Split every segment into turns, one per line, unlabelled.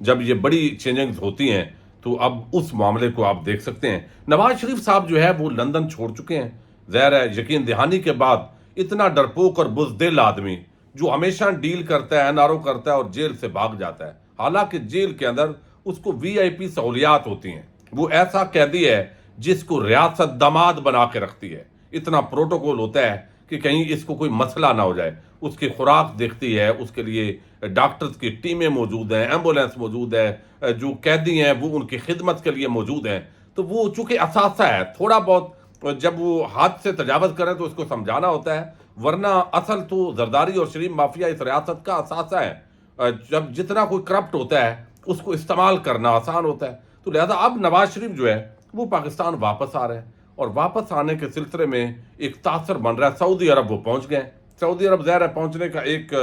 جب یہ بڑی چینجنگز ہوتی ہیں تو اب اس معاملے کو آپ دیکھ سکتے ہیں۔ نواز شریف صاحب جو ہے وہ لندن چھوڑ چکے ہیں، ظاہر ہے یقین دہانی کے بعد اتنا ڈرپوک اور بزدل آدمی جو ہمیشہ ڈیل کرتا ہے، NRO کرتا ہے اور جیل سے بھاگ جاتا ہے، حالانکہ جیل کے اندر اس کو VIP سہولیات ہوتی ہیں، وہ ایسا قیدی ہے جس کو ریاست داماد بنا کے رکھتی ہے، اتنا پروٹوکول ہوتا ہے کہ کہیں اس کو کوئی مسئلہ نہ ہو جائے، اس کی خوراک دیکھتی ہے، اس کے لیے ڈاکٹرز کی ٹیمیں موجود ہیں، ایمبولینس موجود ہے، جو قیدی ہیں وہ ان کی خدمت کے لیے موجود ہیں، تو وہ چونکہ اثاثہ ہے، تھوڑا بہت جب وہ حد سے تجاوز کریں تو اس کو سمجھانا ہوتا ہے، ورنہ اصل تو زرداری اور شریف مافیا اس ریاست کا اثاثہ ہے، جب جتنا کوئی کرپٹ ہوتا ہے اس کو استعمال کرنا آسان ہوتا ہے، تو لہذا اب نواز شریف جو ہے وہ پاکستان واپس آ رہے ہیں، اور واپس آنے کے سلسلے میں ایک تاثر بن رہا ہے، سعودی عرب وہ پہنچ گئے ہیں۔ سعودی عرب ظاہر ہے پہنچنے کا ایک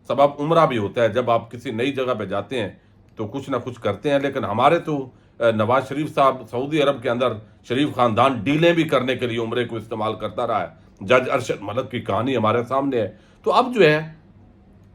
سبب عمرہ بھی ہوتا ہے، جب آپ کسی نئی جگہ پہ جاتے ہیں تو کچھ نہ کچھ کرتے ہیں، لیکن ہمارے تو نواز شریف صاحب سعودی عرب کے اندر شریف خاندان ڈیلیں بھی کرنے کے لیے عمرے کو استعمال کرتا رہا ہے، جج ارشد ملک کی کہانی ہمارے سامنے ہے۔ تو اب جو ہے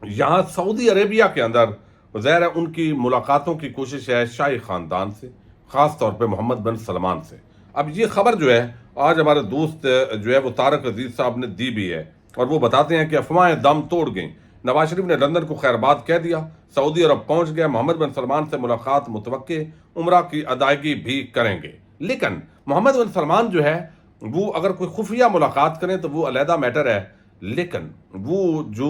یہاں سعودی عربیہ کے اندر ظاہر ہے ان کی ملاقاتوں کی کوشش ہے شاہی خاندان سے، خاص طور پہ محمد بن سلمان سے۔ اب یہ خبر جو ہے آج ہمارے دوست جو ہے وہ طارق عزیز صاحب نے دی بھی ہے، اور وہ بتاتے ہیں کہ افواہیں دم توڑ گئیں، نواز شریف نے لندن کو خیرباد کہہ دیا، سعودی عرب پہنچ گیا، محمد بن سلمان سے ملاقات متوقع، عمرہ کی ادائیگی بھی کریں گے۔ لیکن محمد بن سلمان جو ہے وہ اگر کوئی خفیہ ملاقات کریں تو وہ علیحدہ میٹر ہے، لیکن وہ جو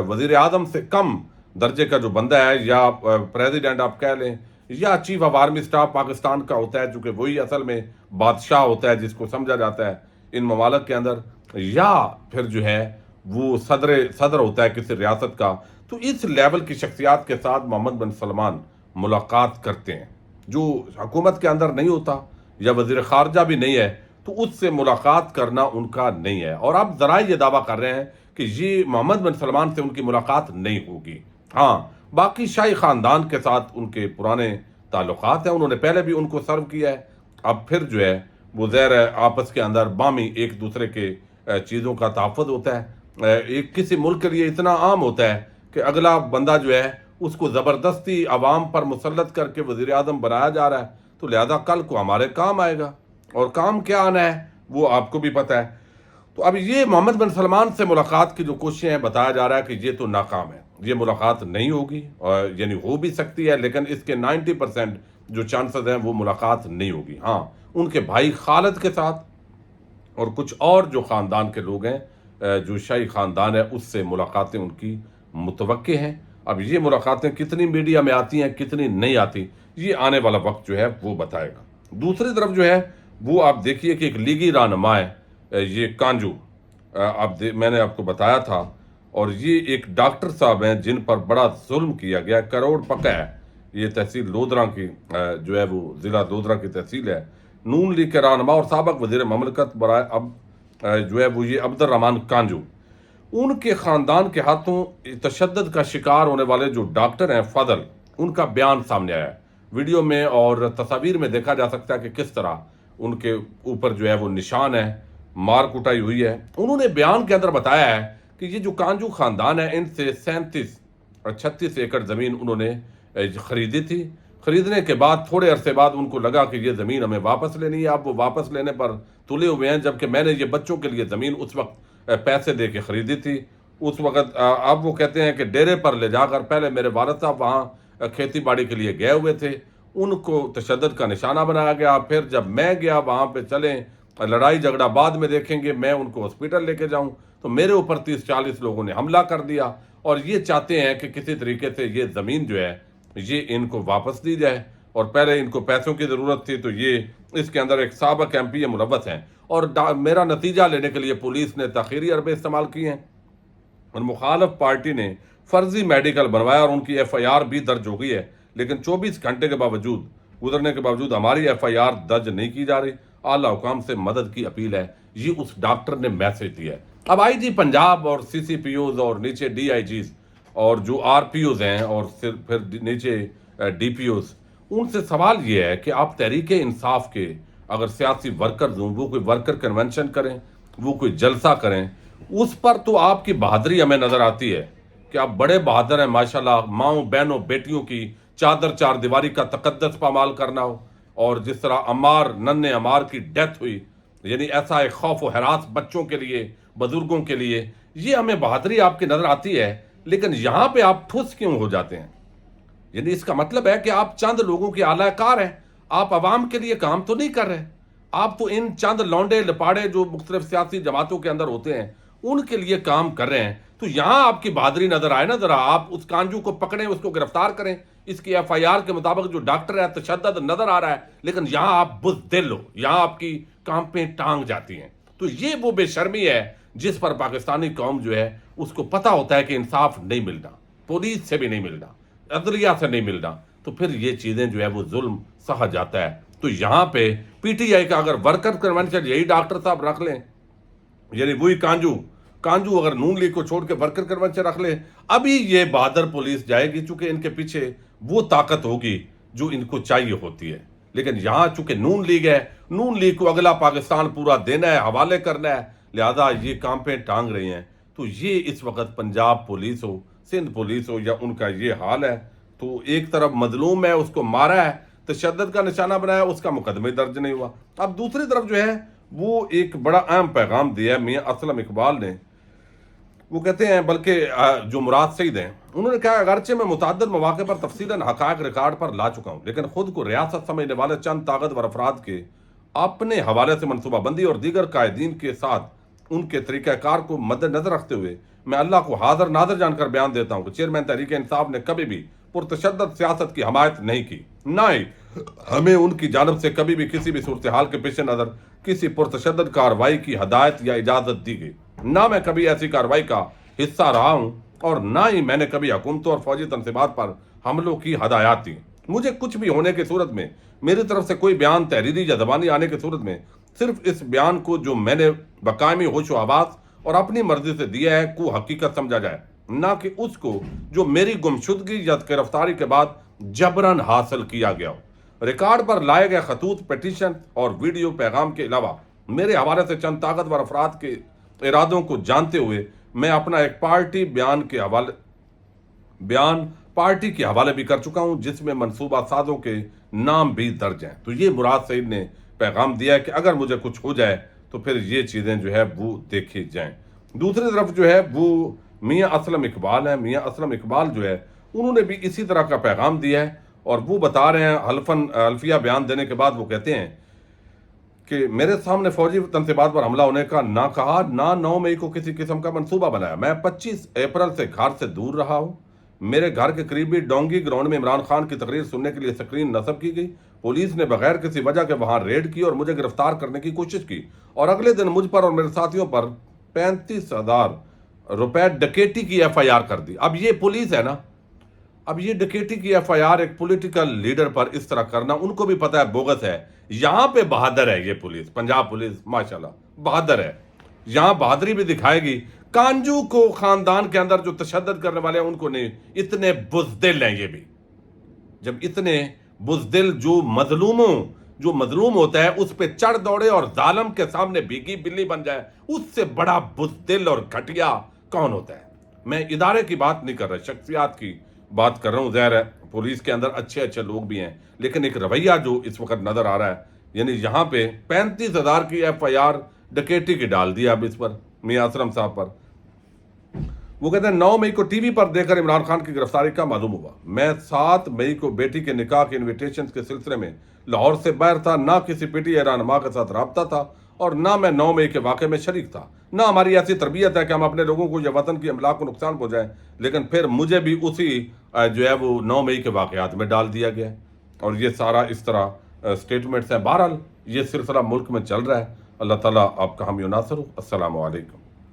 وزیر اعظم سے کم درجے کا جو بندہ ہے، یا پریزیڈنٹ آپ کہہ لیں، یا chief of army staff Pakistan کا ہوتا ہے، چونکہ وہی اصل میں بادشاہ ہوتا ہے جس کو سمجھا جاتا ہے ان ممالک کے اندر، یا پھر جو ہے وہ صدر ہوتا ہے کسی ریاست کا، تو اس لیول کی شخصیات کے ساتھ محمد بن سلمان ملاقات کرتے ہیں، جو حکومت کے اندر نہیں ہوتا یا وزیر خارجہ بھی نہیں ہے، تو اس سے ملاقات کرنا ان کا نہیں ہے۔ اور اب ذرائع یہ دعویٰ کر رہے ہیں کہ یہ محمد بن سلمان سے ان کی ملاقات نہیں ہوگی، ہاں باقی شاہی خاندان کے ساتھ ان کے پرانے تعلقات ہیں، انہوں نے پہلے بھی ان کو سرو کیا ہے، اب پھر جو ہے وہ ظاہر ہے آپس کے اندر باہمی ایک دوسرے کے چیزوں کا تحفظ ہوتا ہے، ایک کسی ملک کے لیے اتنا عام ہوتا ہے کہ اگلا بندہ جو ہے اس کو زبردستی عوام پر مسلط کر کے وزیر اعظم بنایا جا رہا ہے، تو لہذا کل کو ہمارے کام آئے گا، اور کام کیا آنا ہے وہ آپ کو بھی پتہ ہے۔ تو اب یہ محمد بن سلمان سے ملاقات کی جو کوششیں ہیں، بتایا جا رہا ہے کہ یہ تو ناکام ہے، یہ ملاقات نہیں ہوگی، اور یعنی ہو بھی سکتی ہے لیکن اس کے 90% جو چانسز ہیں وہ ملاقات نہیں ہوگی۔ ہاں ان کے بھائی خالد کے ساتھ اور کچھ اور جو خاندان کے لوگ ہیں، جو شاہی خاندان ہے، اس سے ملاقاتیں ان کی متوقع ہیں۔ اب یہ ملاقاتیں کتنی میڈیا میں آتی ہیں کتنی نہیں آتی، یہ آنے والا وقت جو ہے وہ بتائے گا۔ دوسری طرف جو ہے وہ آپ دیکھیے کہ ایک لیگی رہنما ہے، یہ کانجو، میں نے آپ کو بتایا تھا، اور یہ ایک ڈاکٹر صاحب ہیں جن پر بڑا ظلم کیا گیا، کروڑ پکا ہے، یہ تحصیل لودھرا کی جو ہے وہ ضلع لودھرا کی تحصیل ہے، نون لیگ کے رہنما اور سابق وزیر مملکت برائے اب جو ہے وہ یہ عبد الرحمان کانجو، ان کے خاندان کے ہاتھوں تشدد کا شکار ہونے والے جو ڈاکٹر ہیں فضل، ان کا بیان سامنے آیا ہے، ویڈیو میں اور تصاویر میں دیکھا جا سکتا ہے کہ کس طرح ان کے اوپر جو ہے وہ نشان ہے، مار کٹائی ہوئی ہے۔ انہوں نے بیان کے اندر بتایا ہے کہ یہ جو کانجو خاندان ہے ان سے 37 اور 36 ایکڑ زمین انہوں نے خریدی تھی، خریدنے کے بعد تھوڑے عرصے بعد ان کو لگا کہ یہ زمین ہمیں واپس لینی ہے، اب وہ واپس لینے پر تلے ہوئے ہیں، جبکہ میں نے یہ بچوں کے لیے زمین اس وقت پیسے دے کے خریدی تھی، اس وقت اب وہ کہتے ہیں کہ ڈیرے پر لے جا کر، پہلے میرے والد صاحب وہاں کھیتی باڑی کے لیے گئے ہوئے تھے، ان کو تشدد کا نشانہ بنایا گیا، پھر جب میں گیا وہاں پہ چلیں لڑائی جھگڑا بعد میں دیکھیں گے، میں ان کو ہاسپٹل لے کے جاؤں تو میرے اوپر 30-40 لوگوں نے حملہ کر دیا، اور یہ چاہتے ہیں کہ کسی طریقے سے یہ زمین جو ہے یہ ان کو واپس دی جائے، اور پہلے ان کو پیسوں کی ضرورت تھی، تو یہ اس کے اندر ایک سابق MP ملوث ہیں، اور میرا نتیجہ لینے کے لیے پولیس نے تاخیری حربے استعمال کی ہیں، اور مخالف پارٹی نے فرضی میڈیکل بنوایا اور ان کی FIR بھی درج ہو گئی ہے، لیکن 24 گھنٹے کے باوجود گزرنے کے باوجود ہماری FIR درج نہیں کی جا رہی، اعلیٰ حکام سے مدد کی اپیل ہے، یہ اس ڈاکٹر نے میسج دیا ہے۔ اب IG پنجاب اور CCPOs اور نیچے DIGs اور جو RPOs ہیں اور پھر نیچے DPOs، ان سے سوال یہ ہے کہ آپ تحریک انصاف کے اگر سیاسی ورکرز ہوں، وہ کوئی ورکر کنونشن کریں، وہ کوئی جلسہ کریں، اس پر تو آپ کی بہادری ہمیں نظر آتی ہے کہ آپ بڑے بہادر ہیں ماشاءاللہ، ماؤں بہنوں بیٹیوں کی چادر چار دیواری کا تقدس پامال کرنا ہو، اور جس طرح عمار ننھے عمار کی ڈیتھ ہوئی، یعنی ایسا ایک خوف و ہراس بچوں کے لیے، بزرگوں کے لیے، یہ ہمیں بہادری آپ کی نظر آتی ہے، لیکن یہاں پہ آپ ٹھوس کیوں ہو جاتے ہیں؟ یعنی اس کا مطلب ہے کہ آپ چند لوگوں کی اعلی کار ہیں، آپ عوام کے لیے کام تو نہیں کر رہے، آپ تو ان چند لونڈے لپاڑے جو مختلف سیاسی جماعتوں کے اندر ہوتے ہیں ان کے لیے کام کر رہے ہیں۔ تو یہاں آپ کی بہادری نظر آئے نا، ذرا آپ اس کانجو کو پکڑیں، اس کو گرفتار کریں، اس کی ایف آئی آر کے مطابق جو ڈاکٹر ہے تشدد نظر آ رہا ہے، لیکن یہاں آپ بزدل ہو، یہاں آپ کی کانپیں ٹانگ جاتی ہیں۔ تو یہ وہ بے شرمی ہے جس پر پاکستانی قوم جو ہے اس کو پتہ ہوتا ہے کہ انصاف نہیں ملنا، پولیس سے بھی نہیں ملنا، عدلیہ سے نہیں ملنا، تو پھر یہ چیزیں جو ہے وہ ظلم سہا جاتا ہے۔ تو یہاں پہ پی ٹی آئی کا اگر ورکر کنونشن یہی ڈاکٹر صاحب رکھ لیں، یعنی وہی کانجو اگر نون لیگ کو چھوڑ کے ورکر کنونشن رکھ لیں، ابھی یہ بہادر پولیس جائے گی، چونکہ ان کے پیچھے وہ طاقت ہوگی جو ان کو چاہیے ہوتی ہے۔ لیکن یہاں چونکہ نون لیگ ہے، نون لیگ کو اگلا پاکستان پورا دینا ہے، حوالے کرنا ہے، لہذا یہ کانپیں ٹانگ رہی ہیں۔ تو یہ اس وقت پنجاب پولیس ہو، سندھ پولیس ہو، یا ان کا یہ حال ہے۔ تو ایک طرف مظلوم ہے، اس کو مارا ہے، تشدد کا نشانہ بنایا، اس کا مقدمہ درج نہیں ہوا۔ اب دوسری طرف جو ہے وہ ایک بڑا اہم پیغام دیا ہے میاں اسلم اقبال نے۔ وہ کہتے ہیں، بلکہ جو مراد سعید ہیں، انہوں نے کہا اگرچہ میں متعدد مواقع پر تفصیلاً حقائق ریکارڈ پر لا چکا ہوں، لیکن خود کو ریاست سمجھنے والے چند طاقتور افراد کے اپنے حوالے سے منصوبہ بندی اور دیگر قائدین کے ساتھ ان کے طریقہ کار کو مد نظر رکھتے ہوئے میں اللہ کو حاضر ناظر جان کر بیان دیتا ہوں کہ چیئرمین تحریک انصاف نے کبھی بھی پرتشدد سیاست کی حمایت نہیں کی، نہ ہی ہمیں ان کی جانب سے کبھی بھی کسی بھی صورتحال کے پیش نظر کسی پرتشدد کارروائی کی ہدایت یا اجازت دی گئی، نہ میں کبھی ایسی کارروائی کا حصہ رہا ہوں، اور نہ ہی میں نے کبھی حکومتوں اور فوجی تنصیبات پر حملوں کی ہدایات دی۔ مجھے کچھ بھی ہونے کی صورت میں میری طرف سے کوئی بیان تحریری یا زبانی آنے کی صورت میں صرف اس بیان کو جو میں نے بقائمی ہوش و حواس اور اپنی مرضی سے دیا ہے کو حقیقت سمجھا جائے، نہ کہ اس کو جو میری گمشدگی یا گرفتاری کے بعد جبراً حاصل کیا گیا ہو۔ ریکارڈ پر لائے گئے خطوط، پیٹیشن اور ویڈیو پیغام کے علاوہ میرے حوالے سے چند طاقتور افراد کے ارادوں کو جانتے ہوئے میں اپنا ایک پارٹی کے حوالے بھی کر چکا ہوں، جس میں منصوبہ سازوں کے نام بھی درج ہیں۔ تو یہ مراد سعید نے پیغام دیا ہے کہ اگر مجھے کچھ ہو جائے تو پھر یہ چیزیں جو ہے وہ دیکھی جائیں۔ دوسری طرف جو ہے وہ میاں اسلم اقبال ہیں۔ میاں اسلم اقبال جو ہے انہوں نے بھی اسی طرح کا پیغام دیا ہے، اور وہ بتا رہے ہیں حلفیہ بیان دینے کے بعد وہ کہتے ہیں کہ میرے سامنے فوجی تنصیبات پر حملہ ہونے کا نہ کہا، نہ 9 مئی کو کسی قسم کا منصوبہ بنایا۔ میں 25 اپریل سے گھر سے دور رہا ہوں۔ میرے گھر کے قریبی ڈونگی گراؤنڈ میں عمران خان کی تقریر سننے کے لیے سکرین نصب کی گئی۔ پولیس نے بغیر کسی وجہ کے وہاں ریڈ کی اور مجھے گرفتار کرنے کی کوشش کی، اور اگلے دن مجھ پر اور میرے ساتھیوں پر 35,000 روپے ڈکیٹی کی ایف آئی آر کر دی۔ اب یہ پولیس ہے نا، اب یہ ڈکیٹی کی ایف آئی آر ایک پولیٹیکل لیڈر پر اس طرح کرنا، ان کو بھی پتہ ہے بوگس ہے۔ یہاں پہ بہادر ہے یہ پولیس، پنجاب پولیس ماشاءاللہ بہادر ہے، یہاں بہادری بھی دکھائے گی۔ کانجو کو خاندان کے اندر جو تشدد کرنے والے ہیں ان کو نہیں، اتنے بزدل ہیں یہ بھی۔ جب اتنے بزدل جو مظلوم ہوتا ہے اس پہ چڑھ دوڑے اور ظالم کے سامنے بھیگی بلی بن جائے، اس سے بڑا بزدل اور گھٹیا کون ہوتا ہے؟ میں ادارے کی بات نہیں کر رہا، شخصیات کی بات کر رہا ہوں۔ ظاہر ہے پولیس کے اندر اچھے لوگ بھی ہیں، لیکن ایک رویہ جو اس وقت نظر آ رہا ہے، یعنی یہاں پہ 35,000 کی ایف آئی آر ڈکیٹی کی ڈال دیا اب اس پر، میاں اسلم صاحب پر۔ وہ کہتے ہیں 9 مئی کو ٹی وی پر دیکھ کر عمران خان کی گرفتاری کا معلوم ہوا۔ میں 7 مئی کو بیٹی کے نکاح کے انویٹیشن کے سلسلے میں لاہور سے باہر تھا، نہ کسی پی ٹی آئی رہنما کے ساتھ رابطہ تھا، اور نہ میں 9 مئی کے واقعے میں شریک تھا۔ نہ ہماری ایسی تربیت ہے کہ ہم اپنے لوگوں کو یا وطن کی املاک کو نقصان پہنچائیں، لیکن پھر مجھے بھی اسی جو ہے وہ 9 مئی کے واقعات میں ڈال دیا گیا، اور یہ سارا اس طرح سٹیٹمنٹس ہیں۔ بہرحال یہ سلسلہ ملک میں چل رہا ہے۔ اللہ تعالیٰ آپ کا حامی و ناصر ہو۔ السلام علیکم۔